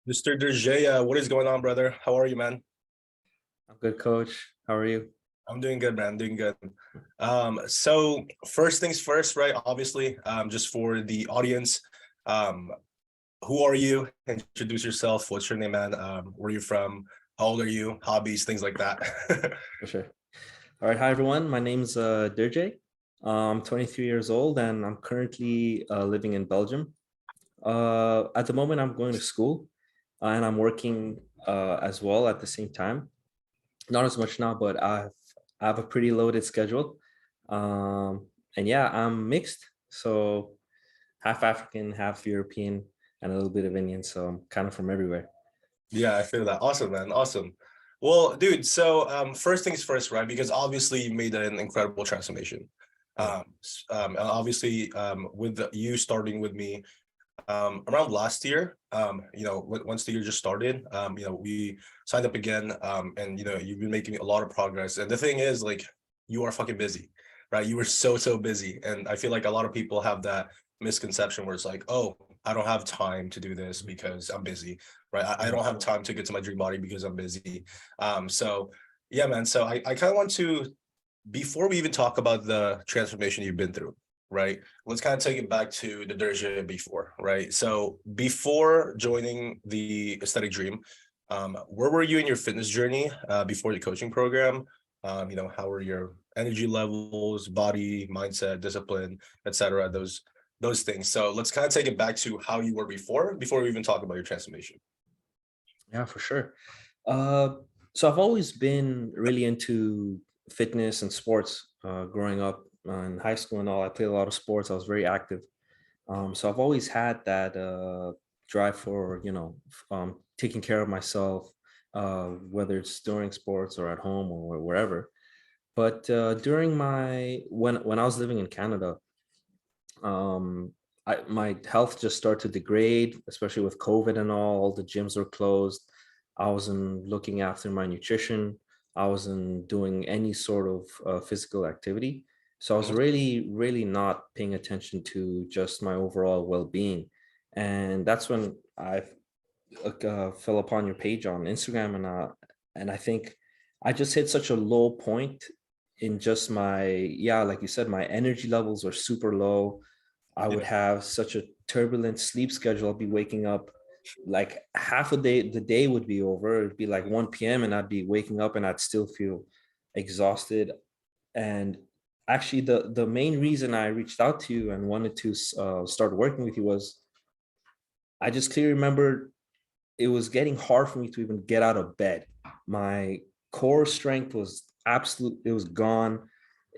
Mr. Durjaya, what is going on, brother? How are you, man? I'm good, coach. How are you? I'm doing good, man. Doing good. So first things first, right? Obviously, just for the audience, um, who are you? Introduce yourself. What's your name, man? Where are you from? How old are you? Hobbies, things like that. For sure. All right. Hi, everyone. My name's Durjay. I'm 23 years old and I'm currently living in Belgium. At the moment, I'm going to school and I'm working as well at the same time. Not as much now, but I have a pretty loaded schedule. And yeah, I'm mixed. So half African, half European, and a little bit of Indian. So I'm kind of from everywhere. Yeah, I feel that. Awesome, man. Awesome. Well, dude, so first things first, right? Because obviously you made an incredible transformation. Yeah. And obviously, with you starting with me around last year, once the year just started, we signed up again, and you've been making a lot of progress. And the thing is, like, you are fucking busy, right? You were so busy, and I feel like a lot of people have that misconception where it's like, oh, I don't have time to do this because I'm busy, right? I Mhm. don't have time to get to my dream body because I'm busy. So yeah, man. So I kind of want to, before we even talk about the transformation you've been through, right? Let's kind of take it back to the Durjaya before, right? So before joining the Aesthetic Dream, where were you in your fitness journey before the coaching program? How were your energy levels, body, mindset, discipline, etc. Those things. So let's kind of take it back to how you were before we even talk about your transformation. Yeah, for sure. Uh, so I've always been really into fitness and sports growing up in high school and all. I played a lot of sports. I was very active. So I've always had that drive for, taking care of myself, whether it's during sports or at home or wherever. But during when I was living in Canada, my health just started to degrade, especially with COVID and all the gyms were closed. I wasn't looking after my nutrition. I wasn't doing any sort of physical activity. So I was Mhm. really not paying attention to just my overall well-being. And that's when I fell upon your page on Instagram, and I think I just hit such a low point in just my, yeah, like you said, my energy levels were super low. I would Yeah. have such a turbulent sleep schedule. I'd be waking up like half a day, the day would be over. It'd be like 1 p.m. and I'd be waking up and I'd still feel exhausted. And actually, the main reason I reached out to you and wanted to start working with you was I just clearly remember it was getting hard for me to even get out of bed. My core strength was absolute, it was gone.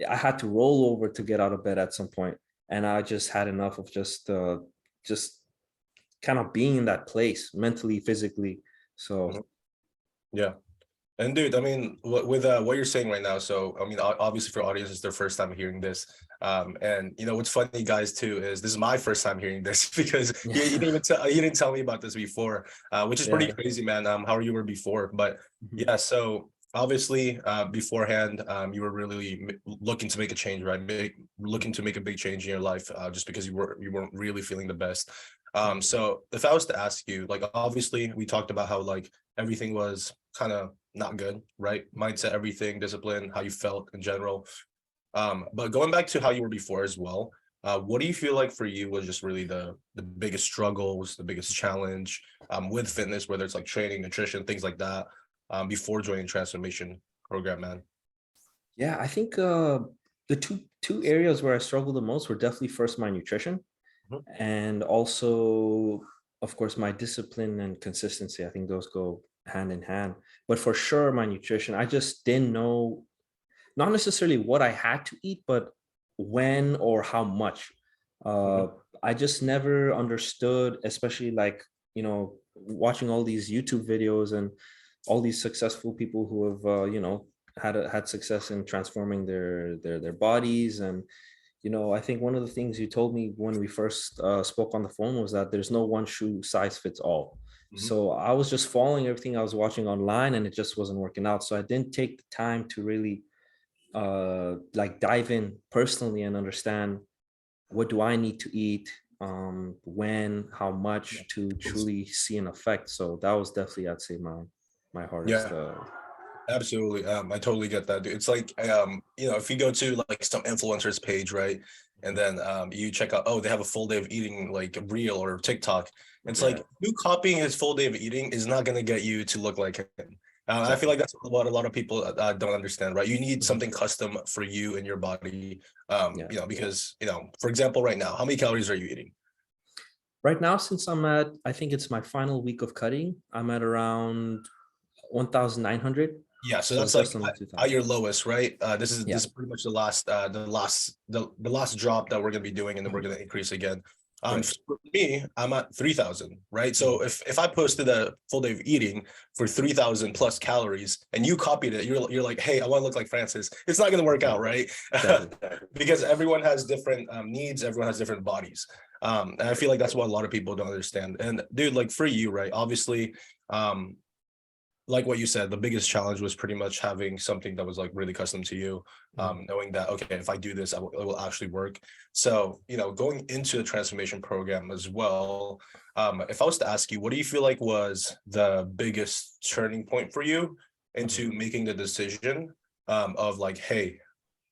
I had to roll over to get out of bed at some point, and I just had enough of just kind of being in that place mentally, physically. Mhm. So Yeah. And dude, I mean, with what you're saying right now, so I mean, obviously for audience, it's their first time hearing this. And what's funny, guys, too, is this is my first time hearing this because yeah. you didn't tell me about this before, which is pretty Yeah. crazy, man. How you were before, but Mhm. yeah, so obviously, beforehand, you were really looking to make a change, right? Looking to make a big change in your life, just because you weren't really feeling the best. Mhm. So if I was to ask you, like, obviously, we talked about how like everything was kind of not good, right? Mindset, everything, discipline, how you felt in general. But going back to how you were before as well, what do you feel like for you was just really the biggest struggles, the biggest challenge with fitness, whether it's like training, nutrition, things like that, before joining transformation program, man? Yeah, I think the two areas where I struggled the most were definitely first my nutrition, Mhm. and also, of course, my discipline and consistency. I think those go hand in hand. But for sure, my nutrition, I just didn't know, not necessarily what I had to eat, but when or how much. Mhm. uh I just never understood, especially like, watching all these YouTube videos and all these successful people who have had success in transforming their bodies. And I think one of the things you told me when we first spoke on the phone was that there's no one shoe size fits all. Mhm. So I was just following everything I was watching online, and it just wasn't working out. So I didn't take the time to really like dive in personally and understand what do I need to eat, when, how much to truly see an effect. So that was definitely, I'd say, my hardest. Yeah, absolutely. I totally get that, dude. It's like, if you go to like some influencer's page, right? And then you check out, oh, they have a full day of eating, like reel or TikTok. It's Yeah, like you copying his full day of eating is not gonna get you to look like him. I feel exactly. like that's what a lot of people don't understand, right? You need Mhm. something custom for you and your body. Yeah. Because for example, right now, how many calories are you eating? Right now, since I think it's my final week of cutting, I'm at around 1,900. Yeah, so So that's like just under at 2,000. your lowest, right? Yeah. This is pretty much the last drop that we're gonna be doing, and then we're Mhm. gonna increase again. Right. For me, I'm at 3,000, right? Mhm. So if I posted a full day of eating for 3,000 plus calories, and you copied it, you're like, hey, I want to look like Francis. It's not gonna work Yeah. out, right? Exactly. Because everyone has different needs, everyone has different bodies. And I feel like that's what a lot of people don't understand. And dude, like for you, right? Obviously, um, like what you said, the biggest challenge was pretty much having something that was like really custom to you, Mhm. knowing that, okay, if I do this, it will actually work. So, going into the transformation program as well, if I was to ask you, what do you feel like was the biggest turning point for you Mhm. into making the decision of like, hey,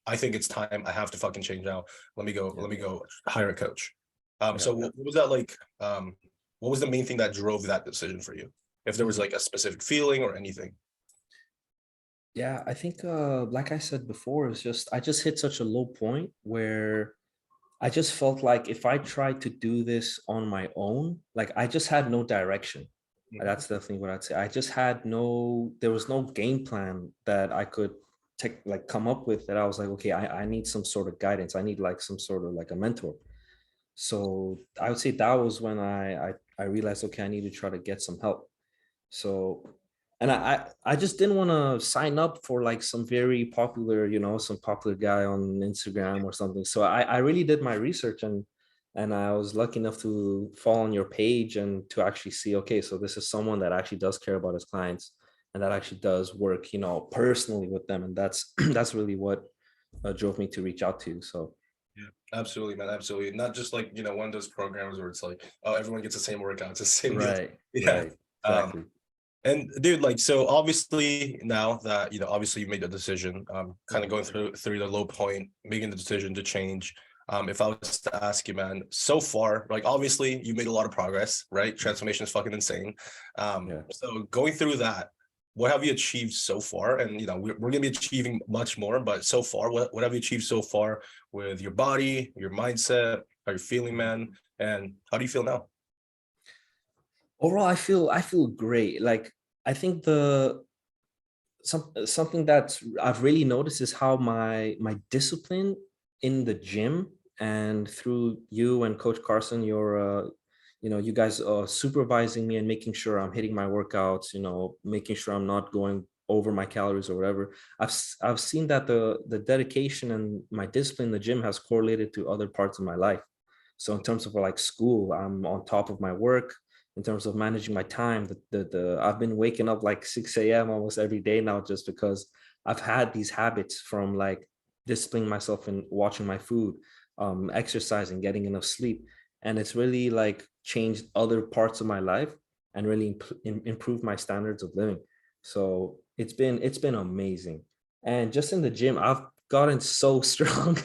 I think it's time. I have to fucking change now. Yeah. Let me go hire a coach. Yeah. So what was that like? What was the main thing that drove that decision for you? If there was Mhm. like a specific feeling or anything. Yeah, I think like I said before, it's just I just hit such a low point where I just felt like if I tried to do this on my own, like I just had no direction. Mhm. That's definitely what I'd say. I just had there was no game plan that I could take, like come up with, that I was like, okay, I need some sort of guidance. I need like some sort of like a mentor. So I would say that was when I realized, okay, I need to try to get some help. So, and I just didn't want to sign up for like some very popular, some popular guy on Instagram or something. So I really did my research, and I was lucky enough to fall on your page and to actually see, okay, so this is someone that actually does care about his clients and that actually does work, personally with them. And that's that's really what drove me to reach out to you. So Yeah, absolutely, man. Absolutely. Not just like, one of those programs where it's like, oh, everyone gets the same workout. It's the same deal. right, Yeah. right, Um, exactly. and dude, like, so obviously now that, obviously you made the decision, kind of Mhm. going through the low point, making the decision to change. If I was to ask you, man, so far, like obviously you made a lot of progress, right? Transformation is fucking insane. Yeah. So going through that, what have you achieved so far? And we're gonna be achieving much more, but so far, what have you achieved so far with your body, your mindset, how you're feeling, Mhm. man? And how do you feel now? Overall, I feel great. Like I think something that I've really noticed is how my discipline in the gym, and through you and Coach Carson, you guys supervising me and making sure I'm hitting my workouts, making sure I'm not going over my calories or whatever. I've seen that the dedication and my discipline in the gym has correlated to other parts of my life. So in terms of like school, I'm on top of my work. In terms of managing my time, I've been waking up like 6 a.m. almost every day now, just because I've had these habits from like disciplining myself and watching my food, exercising, getting enough sleep. And it's really like changed other parts of my life and really improved my standards of living. So it's been amazing. And just in the gym, I've gotten so strong.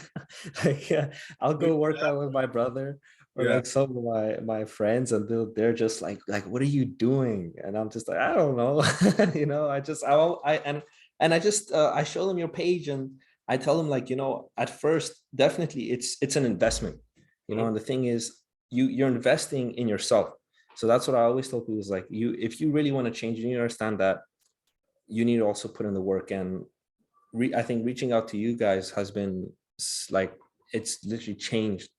Like, yeah, I'll go work out with my brother or Yeah. like some of my friends, and they're just like, what are you doing? And I'm just like, I don't know. I just I won't- I and I just I show them your page, and I tell them, like, at first, definitely it's an investment. Mhm. And the thing is, you're investing in yourself. So that's what I always tell people, is like, if you really want to change, you need to understand that you need to also put in the work. And I think reaching out to you guys has been like, it's literally changed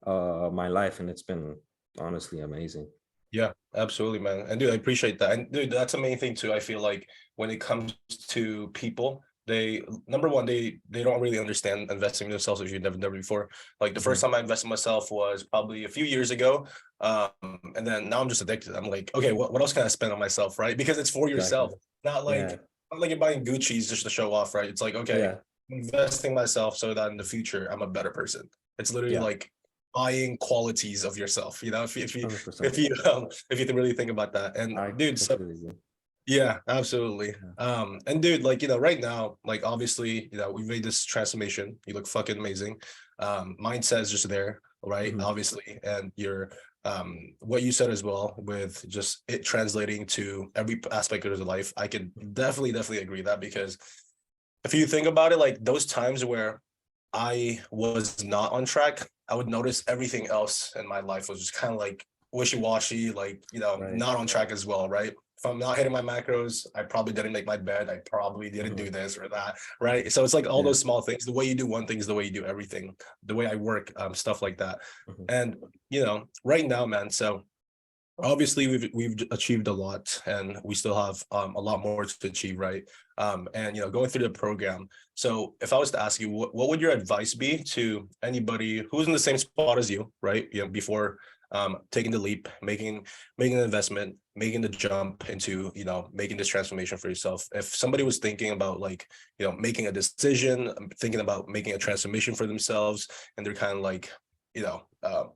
my life, and it's been honestly amazing. Yeah, absolutely, man. And dude, I appreciate that. And dude, that's the main thing too. I feel like when it comes to people, they number one, they don't really understand investing in themselves if you've never done it before. Like the first Mhm. time I invested in myself was probably a few years ago. And then now I'm just addicted. I'm like, okay, what else can I spend on myself, right? Because it's for Exactly. yourself, not Yeah. like you're buying Gucci's just to show off, right? It's like, okay, Yeah. I'm investing myself so that in the future I'm a better person. It's literally Yeah. like buying qualities of yourself, you know, if you 100%. if you really think about that. And I dude, so completely agree. yeah, absolutely. Yeah. And dude, like, you know, right now, like obviously, you know, we made this transformation. You look fucking amazing. Mindset is just there, right? Mhm. Obviously, and your what you said as well with just it translating to every aspect of your life. I can definitely agree that, because if you think about it, like those times where I was not on track, I would notice everything else in my life was just kind of like wishy-washy, like, you know, Right. not on track as well, right? If I'm not hitting my macros, I probably didn't make my bed. I probably didn't Mhm. do this or that, right? So it's like all Yeah. those small things. The way you do one thing is the way you do everything. The way I work, stuff like that. Mhm. And you know, right now, man. So obviously we've achieved a lot, and we still have a lot more to achieve, right? And you know, going through the program, so if I was to ask you, what would your advice be to anybody who's in the same spot as you, right? You know, before taking the leap, making an investment, making the jump into, you know, making this transformation for yourself. If somebody was thinking about, like, you know, making a decision, thinking about making a transformation for themselves, and they're kind of like, you know,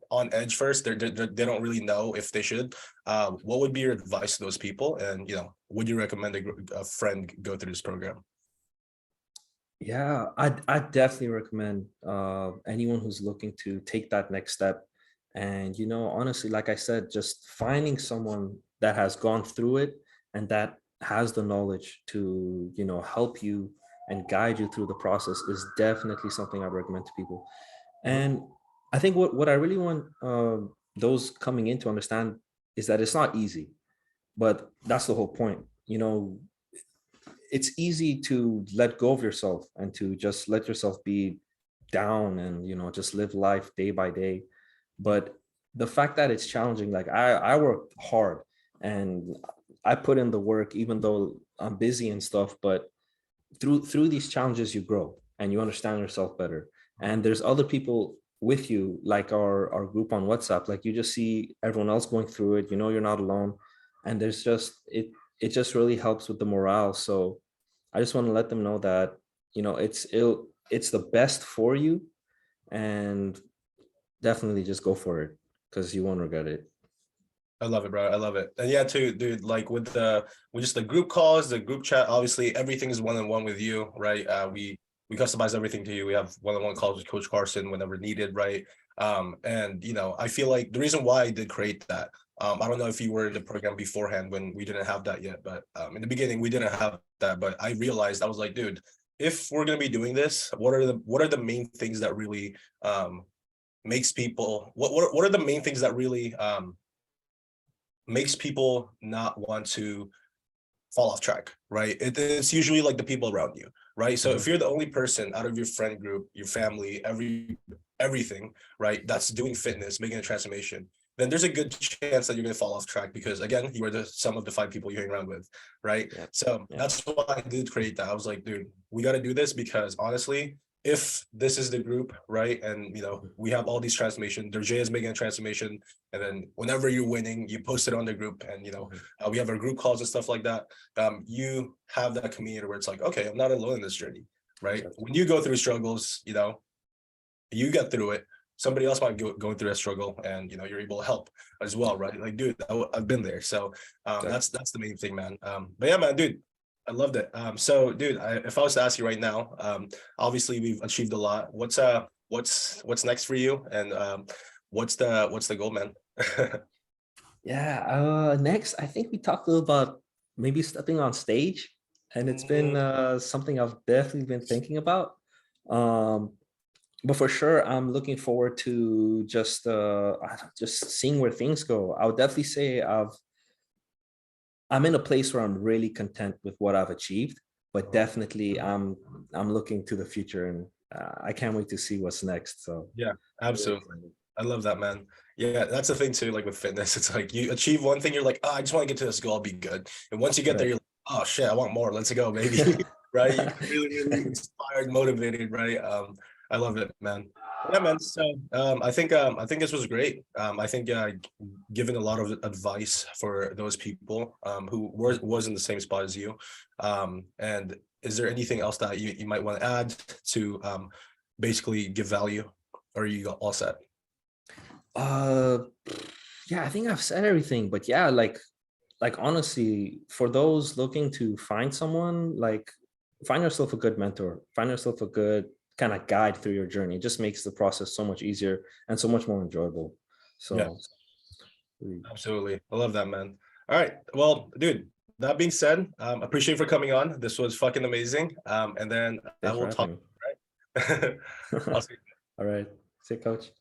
on edge first, they don't really know if they should, what would be your advice to those people? And you know, would you recommend a friend go through this program? Yeah, I definitely recommend anyone who's looking to take that next step. And you know, honestly, like I said, just finding someone that has gone through it and that has the knowledge to, you know, help you and guide you through the process is definitely something I recommend to people. Mhm. And I think what I really want those coming in to understand is that it's not easy, but that's the whole point. You know, it's easy to let go of yourself and to just let yourself be down and, you know, just live life day by day. But the fact that it's challenging, like I worked hard and I put in the work even though I'm busy and stuff, but through these challenges you grow and you understand yourself better. And there's other people with you, like our group on WhatsApp. Like you just see everyone else going through it, you know, you're not alone. And there's just it just really helps with the morale. So I just want to let them know that, you know, it's the best for you, and definitely just go for it because you won't regret it. I love it, bro. I love it. And yeah, too, dude, like with just the group calls, the group chat, obviously everything is one-on-one with you, right? We customize everything to you. We have one-on-one calls with Coach Carson whenever needed, right? And you know, I feel like the reason why I did create that, I don't know if you were in the program beforehand when we didn't have that yet, but in the beginning we didn't have that. But I realized, I was like, dude, if we're gonna be doing this, what are the main things that really makes people what are the main things that really makes people not want to fall off track, right? It's usually like the people around you, right? So if Mhm. you're the only person out of your friend group, your family, everything, right, that's doing fitness, making a transformation, then there's a good chance that you're going to fall off track, because again, you are the sum of the five people you hang around with, right? Yep. So Yep. that's why I did create that. I was like, dude, we got to do this, because honestly, if this is the group, right, and you know, Mhm. we have all these transformation, Durjaya is making a transformation, and then whenever you're winning, you post it on the group, and you know, Mhm. we have our group calls and stuff like that. You have that community where it's like, okay, I'm not alone in this journey, right? Yep. When you go through struggles, you know, you get through it. Somebody else might go through a struggle, and you know, you're able to help as well, right? Like, dude, I've been there. So Exactly. that's the main thing, man. But yeah, man, dude, I loved it. So, dude, if I was to ask you right now, obviously we've achieved a lot. What's next for you, and what's the goal, man? Yeah. Next, I think we talked a little about maybe stepping on stage, and it's been Mm, something I've definitely been thinking about. Um, but for sure, I'm looking forward to just seeing where things go. I would definitely say I'm in a place where I'm really content with what I've achieved, but definitely I'm looking to the future, and I can't wait to see what's next. So yeah, really absolutely. excited. I love that, man. Yeah, that's the thing too. Like with fitness, it's like you achieve one thing, you're like, oh, I just want to get to this goal, I'll be good. And once you get there, Right. you're like, oh shit, I want more. Let's go, baby. Right? You get really inspired, motivated, right? I love it, man. Yeah, man. So I think this was great. I think given a lot of advice for those people who was in the same spot as you. And is there anything else that you might want to add to basically give value, or are you all set? Uh, yeah, I think I've said everything, but yeah, like honestly, for those looking to find someone, like find yourself a good mentor, find yourself a good kind of guide through your journey. It just makes the process so much easier and so much more enjoyable. Yeah, So mm, absolutely. I love that, man. All right. Well, dude, that being said, appreciate you for coming on. This was fucking amazing. And then I thanks for will talk. having me. Right. I'll see All right. See you, coach.